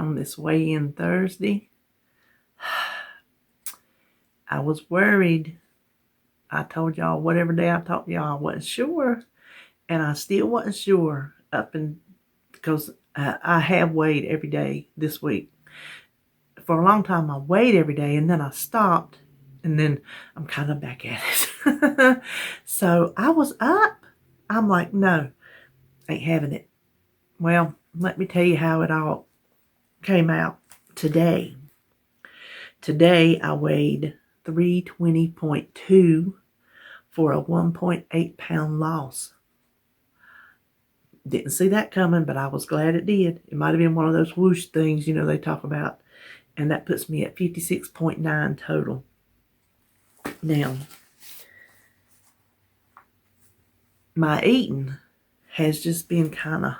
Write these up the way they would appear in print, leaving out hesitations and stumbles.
on this weigh-in Thursday. I was worried. I told y'all whatever day I talked to y'all, I wasn't sure. And I still wasn't sure because I have weighed every day this week. For a long time, I weighed every day, and then I stopped, and then I'm kind of back at it. So I was up. I'm like, no, ain't having it. Well, let me tell you how it all came out today. Today, I weighed 320.2 for a 1.8 pound loss. Didn't see that coming, but I was glad it did. It might have been one of those whoosh things, they talk about. And that puts me at 56.9 total. Now, my eating has just been kind of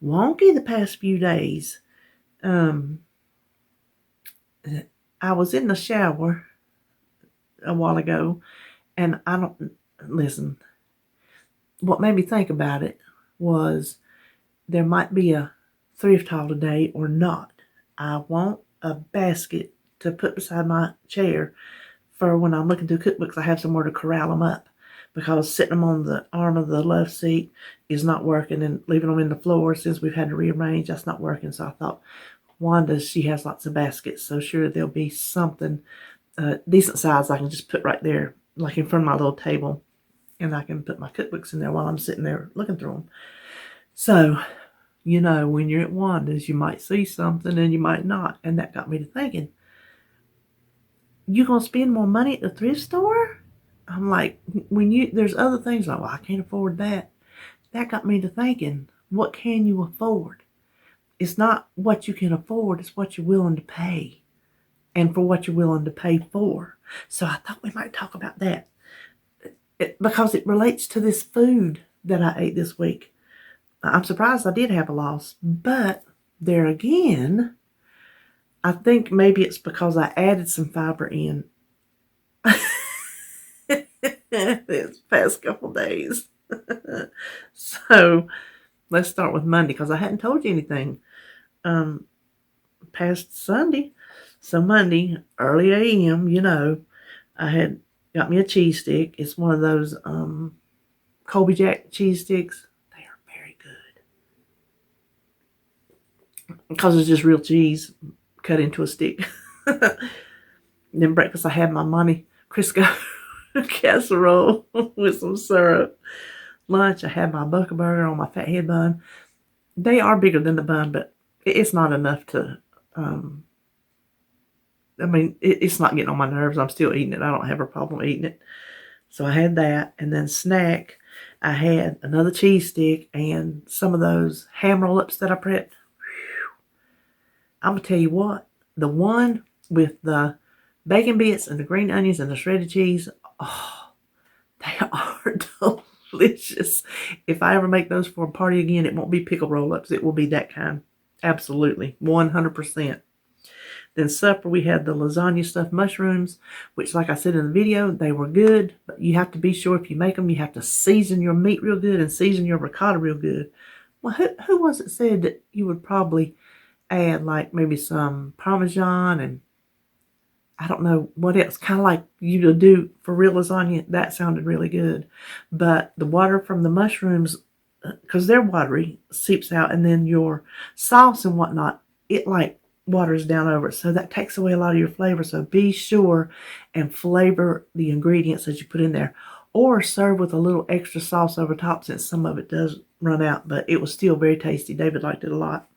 wonky the past few days. I was in the shower a while ago, and listen, what made me think about it was there might be a thrift haul today or not. I want a basket to put beside my chair for when I'm looking through cookbooks. I have somewhere to corral them up, because sitting them on the arm of the love seat is not working, and leaving them in the floor since we've had to rearrange, that's not working. So I thought, Wanda, she has lots of baskets, so sure there'll be something decent size I can just put right there, like in front of my little table, and I can put my cookbooks in there while I'm sitting there looking through them. So, when you're at Wanda's, you might see something and you might not. And that got me to thinking, you gonna spend more money at the thrift store? I'm like, there's other things like, well, I can't afford that. That got me to thinking, what can you afford? It's not what you can afford, it's what you're willing to pay. And for what you're willing to pay for. So I thought we might talk about that. Because it relates to this food that I ate this week. I'm surprised I did have a loss. But there again, I think maybe it's because I added some fiber in this past couple days. So let's start with Monday, because I hadn't told you anything past Sunday. So Monday, early a.m., I had got me a cheese stick. It's one of those Colby Jack cheese sticks. They are very good, because it's just real cheese cut into a stick. Then breakfast, I had my Monte Crisco casserole with some syrup. Lunch, I had my bucket burger on my fathead bun. They are bigger than the bun, but it's not enough to it's not getting on my nerves. I'm still eating it. I don't have a problem eating it. So I had that. And then snack, I had another cheese stick and some of those ham roll-ups that I prepped. I'm going to tell you what. The one with the bacon bits and the green onions and the shredded cheese, they are delicious. If I ever make those for a party again, it won't be pickle roll-ups. It will be that kind. Absolutely. 100%. Then supper, we had the lasagna stuffed mushrooms, which, like I said in the video, they were good. But you have to be sure if you make them, you have to season your meat real good and season your ricotta real good. Well, who was it said that you would probably add like maybe some Parmesan and I don't know what else, kind of like you would do for real lasagna. That sounded really good. But the water from the mushrooms, because they're watery, seeps out, and then your sauce and whatnot, it like waters down over it. So that takes away a lot of your flavor. So be sure and flavor the ingredients that you put in there. Or serve with a little extra sauce over top, since some of it does run out. But it was still very tasty. David liked it a lot.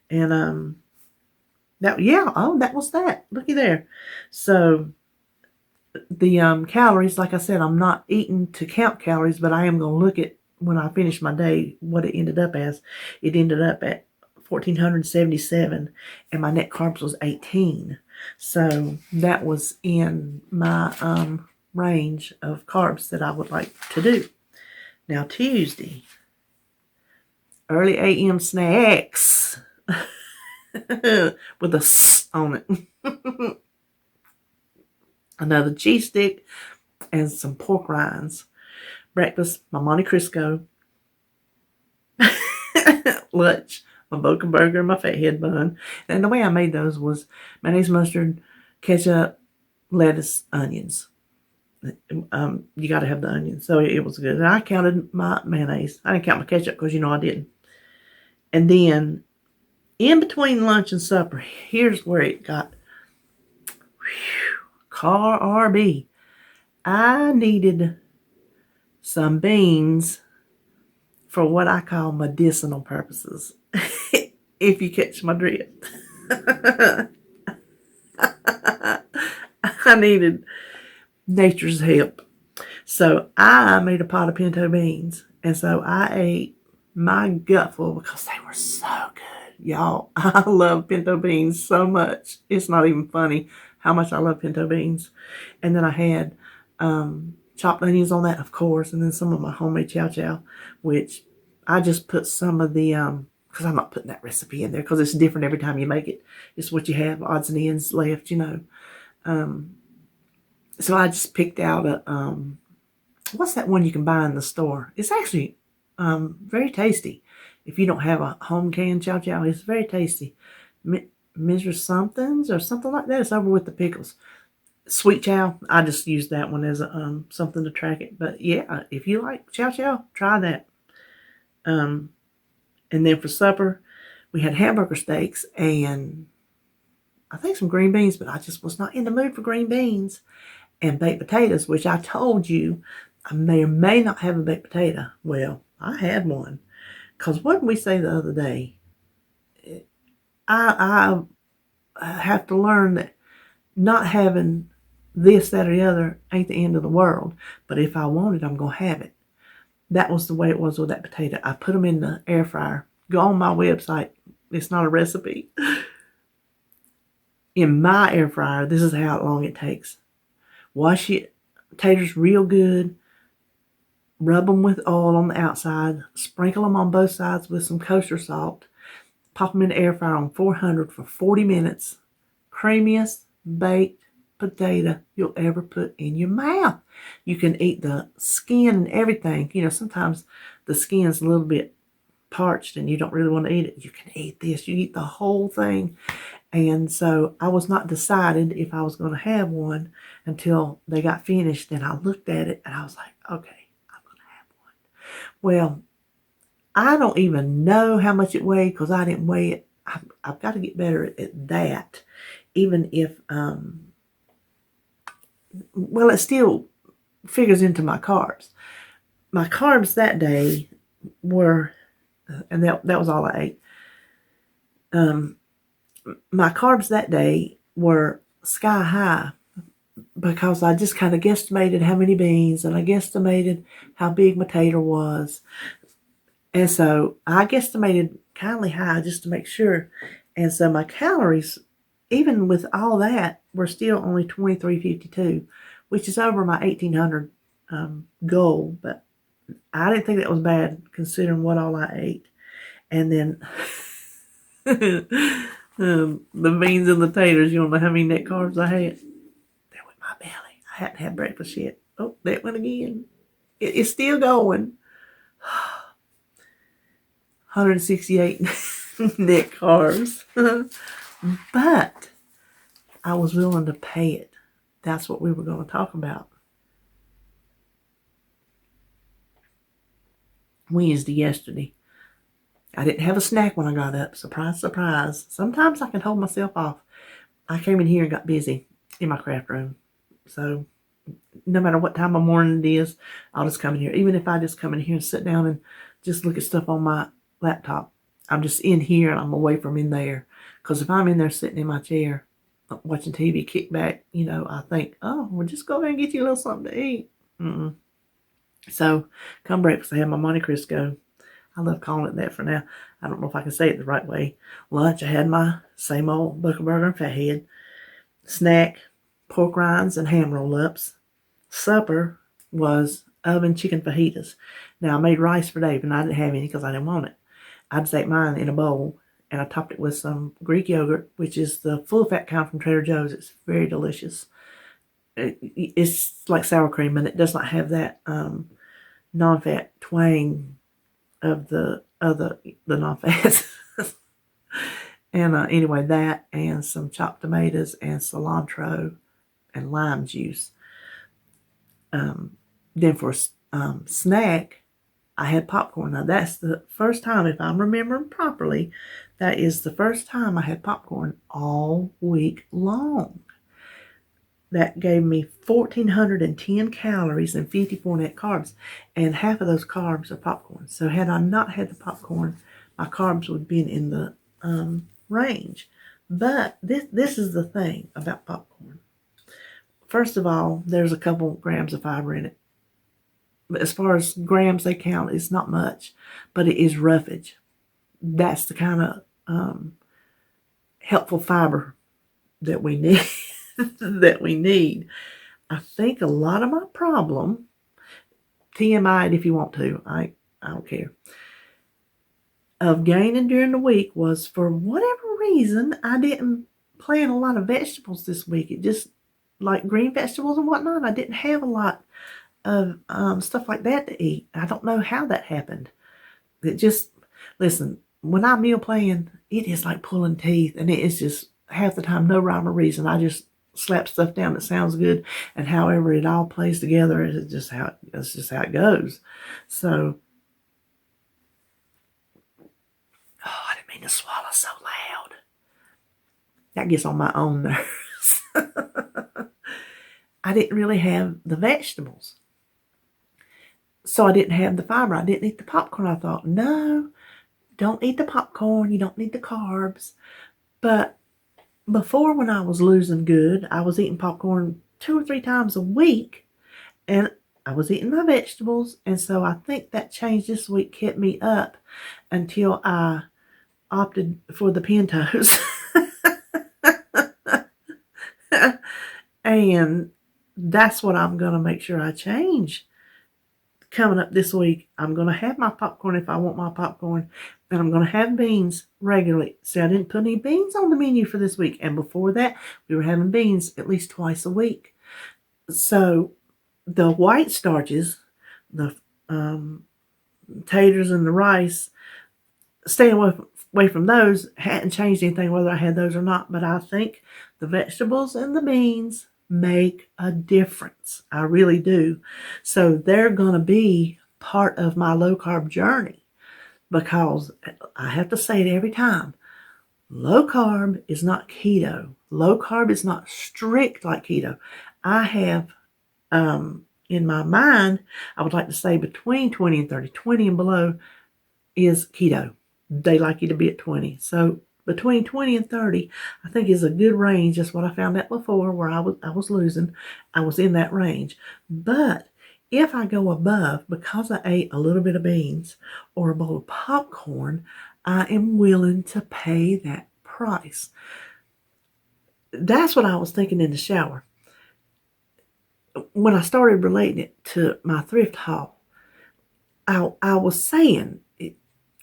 And that was that. Looky there. So the calories, like I said, I'm not eating to count calories, but I am going to look at, when I finish my day, what it ended up as. It ended up at 1,477, and my net carbs was 18. So that was in my range of carbs that I would like to do. Now Tuesday, early a.m. snacks with a S on it. Another cheese stick and some pork rinds. Breakfast, my Monte Crisco. Lunch, my Boca burger, my fathead bun. And the way I made those was mayonnaise, mustard, ketchup, lettuce, onions. You got to have the onions. So it was good. And I counted my mayonnaise. I didn't count my ketchup because, I didn't. And then in between lunch and supper, here's where it got Carb. I needed some beans for what I call medicinal purposes. If you catch my drift. I needed nature's help. So I made a pot of pinto beans. And so I ate my gutful because they were so good. Y'all, I love pinto beans so much. It's not even funny how much I love pinto beans. And then I had chopped onions on that, of course, and then some of my homemade chow chow, which I just put some of the, because I'm not putting that recipe in there because it's different every time you make it. It's what you have, odds and ends left, So I just picked out a, what's that one you can buy in the store? It's actually very tasty. If you don't have a home canned chow chow, it's very tasty. Mr. Somethings or something like that. It's over with the pickles. Sweet chow, I just used that one as a, something to track it. But yeah, if you like chow chow, try that. And then for supper, we had hamburger steaks and I think some green beans, but I just was not in the mood for green beans. And baked potatoes, which I told you I may or may not have a baked potato. Well, I had one. Because what did we say the other day? I have to learn that not having this, that, or the other ain't the end of the world. But if I want it, I'm going to have it. That was the way it was with that potato. I put them in the air fryer. Go on my website. It's not a recipe. In my air fryer, this is how long it takes. Wash your potatoes real good. Rub them with oil on the outside. Sprinkle them on both sides with some kosher salt. Pop them in the air fryer on 400 for 40 minutes. Creamiest baked potato you'll ever put in your mouth. You can eat the skin and everything. Sometimes the skin's a little bit parched and you don't really want to eat it. You can eat this. You eat the whole thing. And so I was not decided if I was going to have one until they got finished. And I looked at it and I was like, okay, I'm going to have one. Well, I don't even know how much it weighed because I didn't weigh it. I've got to get better at that. Even if, well, it still figures into my carbs. My carbs that day were, and that was all I ate. My carbs that day were sky high because I just kind of guesstimated how many beans and I guesstimated how big my tater was. And so I guesstimated kindly high just to make sure. And so my calories, even with all that, were still only 2352, which is over my 1800 goal. But I didn't think that was bad considering what all I ate. And then the beans and the taters, you don't know how many net carbs I had. They went my belly. I hadn't had breakfast yet. Oh, that went again. It's still going. 168 net carbs. But I was willing to pay it. That's what we were going to talk about. Wednesday yesterday. I didn't have a snack when I got up. Surprise, surprise. Sometimes I can hold myself off. I came in here and got busy in my craft room. So no matter what time of morning it is, I'll just come in here. Even if I just come in here and sit down and just look at stuff on my laptop, I'm just in here and I'm away from in there. Because if I'm in there sitting in my chair watching TV, kick back, I think, oh, we'll just go there and get you a little something to eat. So come breakfast, I had my Monte Cristo. I love calling it that for now. I don't know if I can say it the right way. Lunch, I had my same old Boca burger and fathead. Snack, pork rinds and ham roll-ups. Supper was oven chicken fajitas. Now, I made rice for Dave, and I didn't have any because I didn't want it. I just ate mine in a bowl, and I topped it with some Greek yogurt, which is the full-fat kind from Trader Joe's. It's very delicious. It's like sour cream, and it does not have that non-fat twang of the non-fats. And anyway, that and some chopped tomatoes and cilantro and lime juice. Then for snack, I had popcorn. Now that's the first time, if I'm remembering properly, that is the first time I had popcorn all week long. That gave me 1,410 calories and 54 net carbs, and half of those carbs are popcorn. So had I not had the popcorn, my carbs would have been in the range. But this is the thing about popcorn. First of all, there's a couple grams of fiber in it. But as far as grams they count, it's not much, but it is roughage. That's the kind of helpful fiber that we need. that we need. I think a lot of my problem, TMI it if you want to, I don't care, of gaining during the week was, for whatever reason, I didn't plan a lot of vegetables this week. It just, like green vegetables and whatnot, I didn't have a lot of stuff like that to eat. I don't know how that happened. It just, listen, when I meal plan, it is like pulling teeth, and it is just half the time no rhyme or reason. I just slap stuff down that sounds good, and however it all plays together, it's just how it goes. So, I didn't mean to swallow so loud. That gets on my own nerves. I didn't really have the vegetables. So I didn't have the fiber. I didn't eat the popcorn. I thought, no, don't eat the popcorn. You don't need the carbs. But before, when I was losing good, I was eating popcorn 2 or 3 times a week, and I was eating my vegetables. And so I think that change this week kept me up until I opted for the pintos. And that's what I'm going to make sure I change. Coming up this week, I'm going to have my popcorn if I want my popcorn, and I'm going to have beans regularly. See, I didn't put any beans on the menu for this week, and before that, we were having beans at least twice a week. So the white starches, the taters and the rice, staying away from those, hadn't changed anything whether I had those or not, but I think the vegetables and the beans make a difference. I really do. So they're going to be part of my low carb journey, because I have to say it every time. Low carb is not keto. Low carb is not strict like keto. I have, in my mind, I would like to say between 20 and 30. 20 and below is keto. They like you to be at 20. So between 20 and 30, I think is a good range. That's what I found out before, where I was losing. I was in that range. But if I go above, because I ate a little bit of beans or a bowl of popcorn, I am willing to pay that price. That's what I was thinking in the shower. When I started relating it to my thrift haul, I was saying,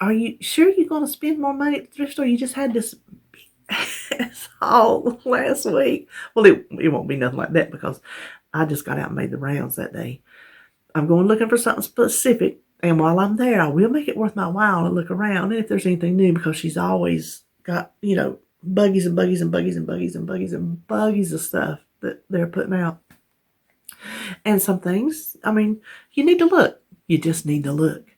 are you sure you're going to spend more money at the thrift store? You just had this haul last week. Well, it won't be nothing like that, because I just got out and made the rounds that day. I'm going looking for something specific, and while I'm there, I will make it worth my while to look around, and if there's anything new, because she's always got, buggies and buggies and buggies and buggies and buggies and buggies of stuff that they're putting out. And some things, you need to look. You just need to look.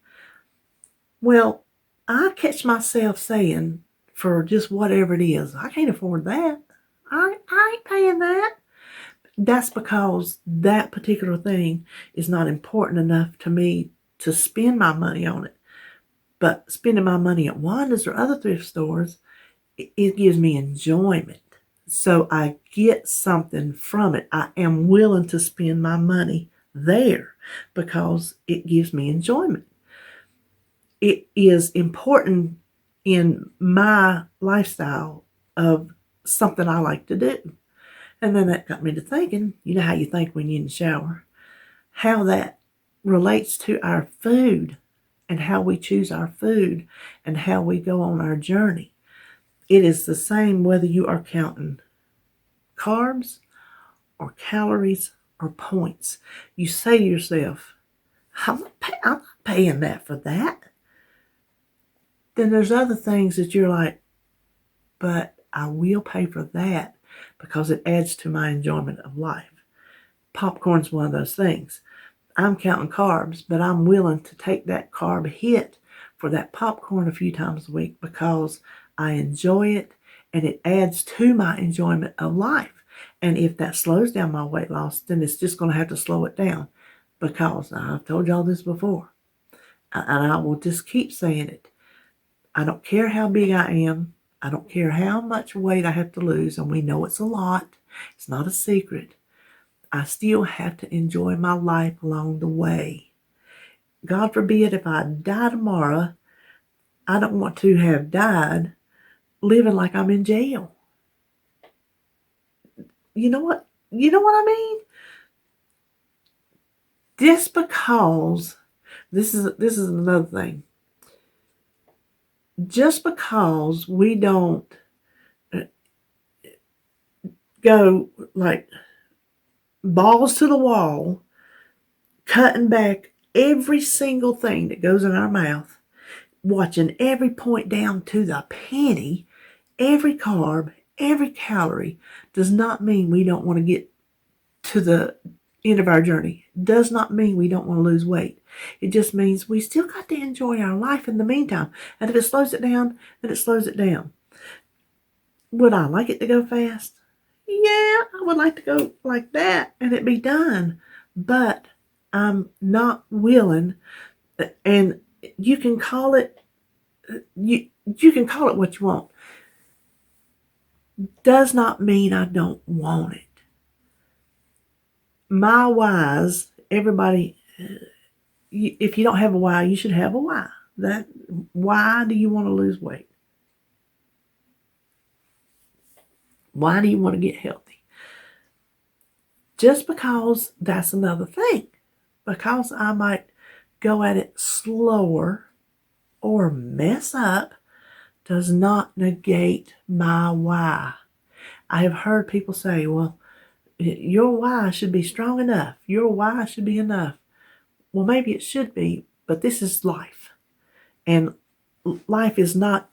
Well, I catch myself saying, for just whatever it is, I can't afford that. I ain't paying that. That's because that particular thing is not important enough to me to spend my money on it. But spending my money at Wanda's or other thrift stores, it gives me enjoyment. So I get something from it. I am willing to spend my money there because it gives me enjoyment. It is important in my lifestyle of something I like to do. And then that got me to thinking, you know how you think when you're in the shower, how that relates to our food and how we choose our food and how we go on our journey. It is the same whether you are counting carbs or calories or points. You say to yourself, I'm not paying that for that. Then there's other things that you're like, but I will pay for that because it adds to my enjoyment of life. Popcorn's one of those things. I'm counting carbs, but I'm willing to take that carb hit for that popcorn a few times a week because I enjoy it and it adds to my enjoyment of life. And if that slows down my weight loss, then it's just going to have to slow it down because I've told y'all this before. And I will just keep saying it. I don't care how big I am. I don't care how much weight I have to lose. And we know it's a lot. It's not a secret. I still have to enjoy my life along the way. God forbid if I die tomorrow, I don't want to have died living like I'm in jail. You know what? You know what I mean? Just because, this is another thing. Just because we don't go like balls to the wall, cutting back every single thing that goes in our mouth, watching every point down to the penny, every carb, every calorie, does not mean we don't want to get to the end of our journey. Does not mean we don't want to lose weight. It just means we still got to enjoy our life in the meantime. And if it slows it down, then it slows it down. Would I like it to go fast? Yeah, I would like to go like that and it be done. But I'm not willing, and you can call it you can call it what you want. Does not mean I don't want it. My whys, everybody, if you don't have a why, you should have a why. Why do you want to lose weight? Why do you want to get healthy? Just because that's another thing. Because I might go at it slower or mess up does not negate my why. I have heard people say, well, your why should be strong enough. Your why should be enough. Well, maybe it should be, but this is life. And life is not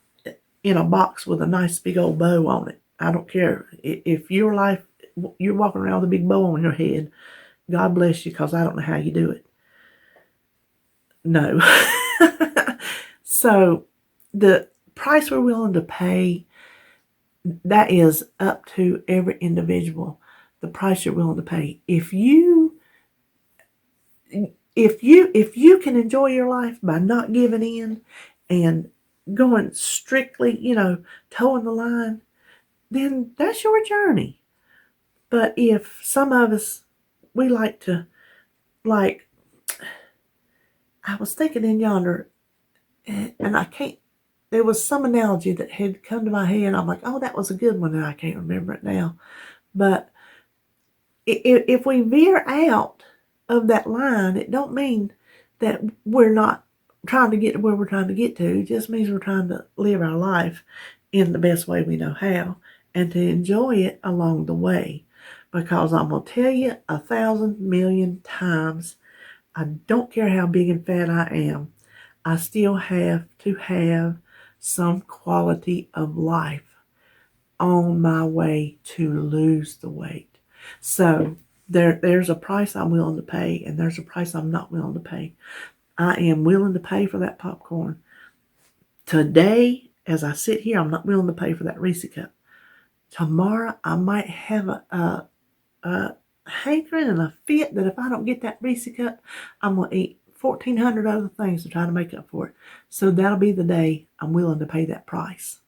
in a box with a nice big old bow on it. I don't care. If your life, you're walking around with a big bow on your head, God bless you, because I don't know how you do it. No. So the price we're willing to pay, that is up to every individual. The price you're willing to pay. If you can enjoy your life by not giving in and going strictly, towing the line, then that's your journey. But if some of us, we like to, like, I was thinking in yonder, and I can't, there was some analogy that had come to my head, and I'm like, oh, that was a good one, and I can't remember it now. But if we veer out of that line, it don't mean that we're not trying to get to where we're trying to get to. It just means we're trying to live our life in the best way we know how and to enjoy it along the way. Because I'm going to tell you 1,000 million times, I don't care how big and fat I am, I still have to have some quality of life on my way to lose the weight. So there's a price I'm willing to pay, and there's a price I'm not willing to pay. I am willing to pay for that popcorn. Today, as I sit here, I'm not willing to pay for that Reese cup. Tomorrow, I might have a hankering and a fit that if I don't get that Reese cup, I'm going to eat 1,400 other things to try to make up for it. So that'll be the day I'm willing to pay that price.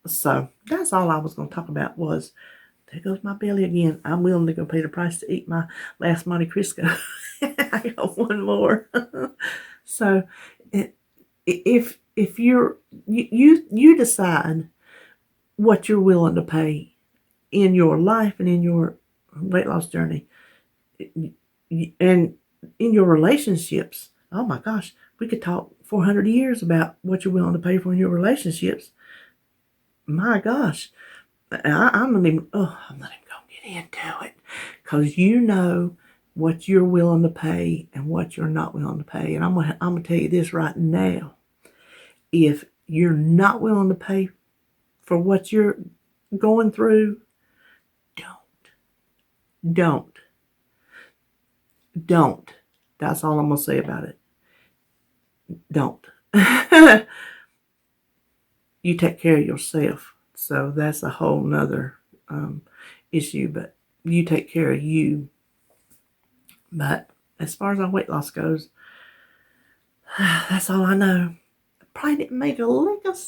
So that's all I was going to talk about was, there goes my belly again. I'm willing to go pay the price to eat my last Monte Cristo. I got one more. So if you decide what you're willing to pay in your life and in your weight loss journey and in your relationships, oh my gosh, we could talk 400 years about what you're willing to pay for in your relationships. My gosh, I'm not even going to get into it, because you know what you're willing to pay and what you're not willing to pay. And I'm gonna tell you this right now. If you're not willing to pay for what you're going through, don't. That's all I'm going to say about it. Don't. You take care of yourself. So that's a whole nother issue, but you take care of you. But as far as our weight loss goes, that's all I know. Probably didn't make a lick of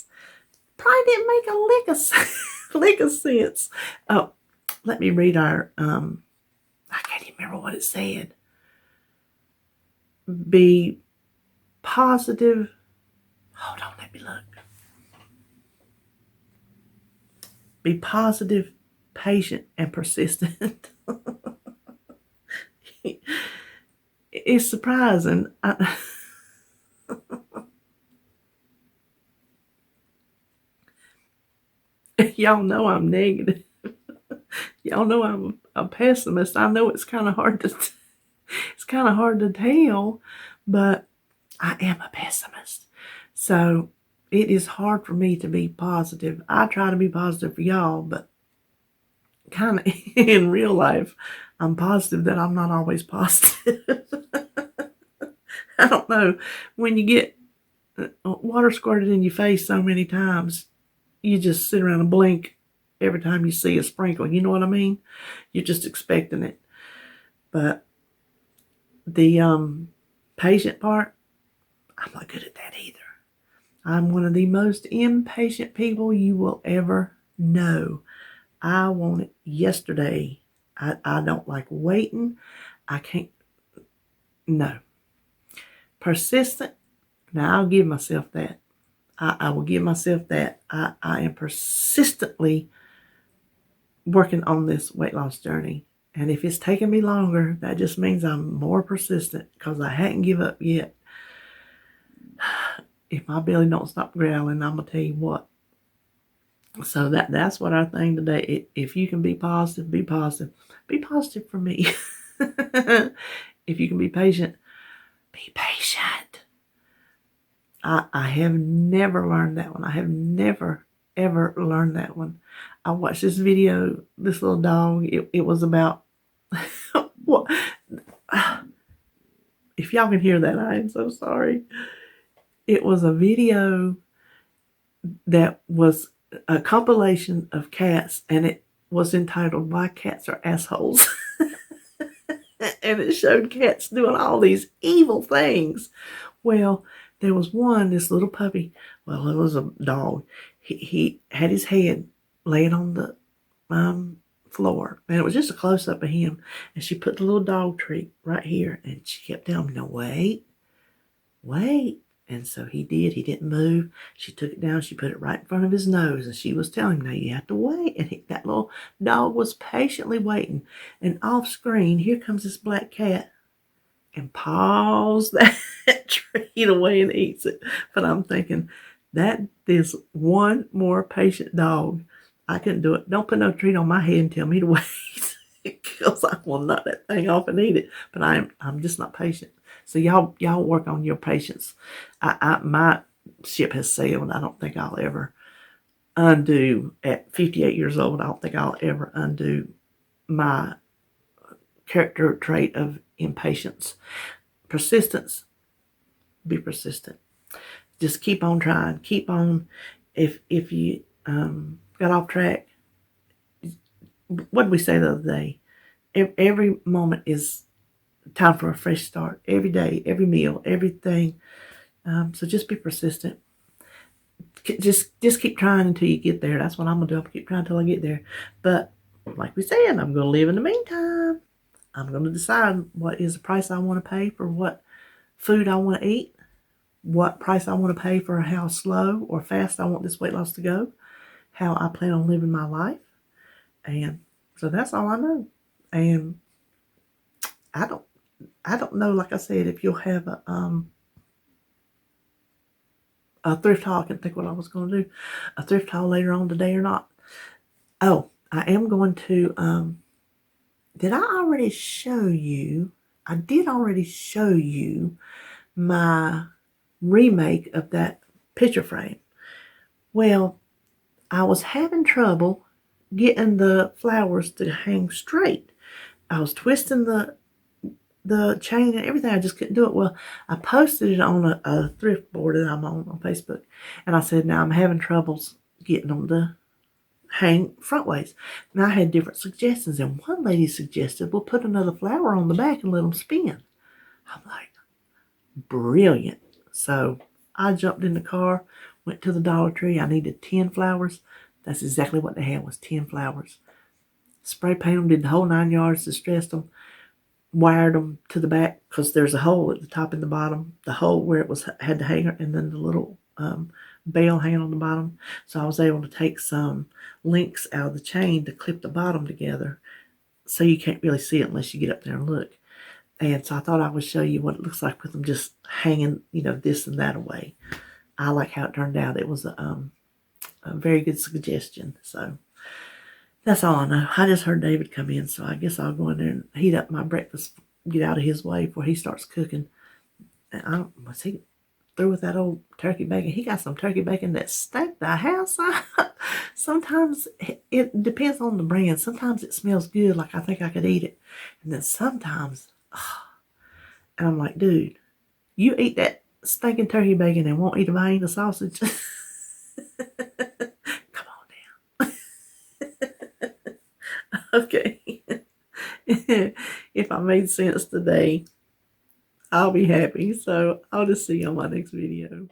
lick of sense. Oh, let me read our I can't even remember what it said. Be positive. Hold on, let me look. Be positive, patient, and persistent. It's surprising. Y'all know I'm negative. Y'all know I'm a pessimist. I know it's kind of hard to tell, but I am a pessimist. So it is hard for me to be positive. I try to be positive for y'all, but kind of in real life, I'm positive that I'm not always positive. I don't know. When you get water squirted in your face so many times, you just sit around and blink every time you see a sprinkle. You know what I mean? You're just expecting it. But the patient part, I'm not good at that either. I'm one of the most impatient people you will ever know. I want it yesterday. I don't like waiting. I can't. No. Persistent. Now, I'll give myself that. I will give myself that. I am persistently working on this weight loss journey. And if it's taking me longer, that just means I'm more persistent because I hadn't give up yet. If my belly don't stop growling, I'm going to tell you what. So that's what our thing today. If you can be positive, be positive. Be positive for me. If you can be patient, be patient. I have never learned that one. I have never, ever learned that one. I watched this video, this little dog. It was about what? If y'all can hear that, I am so sorry. It was a video that was a compilation of cats, and it was entitled "Why Cats Are Assholes." And it showed cats doing all these evil things. Well, there was one, this little puppy. Well, it was a dog. He had his head laying on the floor, and it was just a close-up of him. And she put the little dog treat right here, and she kept telling him, "No, wait. And so he did. He didn't move. She took it down. She put it right in front of his nose. And she was telling him, "Now you have to wait." And that little dog was patiently waiting. And off screen, here comes this black cat and paws that treat away and eats it. But I'm thinking, that is one more patient dog. I couldn't do it. Don't put no treat on my head and tell me to wait. Because I will nut that thing off and eat it. But I'm just not patient. So y'all work on your patience. My ship has sailed. I don't think I'll ever undo at 58 years old. I don't think I'll ever undo my character trait of impatience. Persistence. Be persistent. Just keep on trying. Keep on. If you got off track, what did we say the other day? Every moment is time for a fresh start. Every day, every meal, everything. So just be persistent. Just keep trying until you get there. That's what I'm going to do. I'll keep trying until I get there. But like we said, I'm going to live in the meantime. I'm going to decide what is the price I want to pay for what food I want to eat, what price I want to pay for how slow or fast I want this weight loss to go, how I plan on living my life. And so that's all I know. And I don't know, like I said, if you'll have a thrift haul. I can think what I was going to do. A thrift haul later on today or not. Oh, I am going to, did I already show you? I did already show you my remake of that picture frame. Well, I was having trouble getting the flowers to hang straight. I was twisting the chain and everything. I just couldn't do it. Well, I posted it on a thrift board that I'm on Facebook. And I said, now I'm having troubles getting them to hang front ways. And I had different suggestions. And one lady suggested, we'll put another flower on the back and let them spin. I'm like, brilliant. So I jumped in the car, went to the Dollar Tree. I needed 10 flowers. That's exactly what they had, was 10 flowers. Spray paint them, did the whole 9 yards, distressed them, wired them to the back because there's a hole at the top and the bottom, the hole where it was had the hanger, and then the little bell hanging on the bottom. So I was able to take some links out of the chain to clip the bottom together, so you can't really see it unless you get up there and look. And so I thought I would show you what it looks like with them just hanging, this and that away. I like how it turned out. It was a very good suggestion. So that's all I know. I just heard David come in, so I guess I'll go in there and heat up my breakfast, get out of his way before he starts cooking. And was he through with that old turkey bacon? He got some turkey bacon that stank the house up. Sometimes it depends on the brand. Sometimes it smells good, like I think I could eat it. And then sometimes, and I'm like, dude, you eat that stinking turkey bacon and won't eat a vein of sausage? Come on down. Okay. If I made sense today, I'll be happy. So I'll just see you on my next video.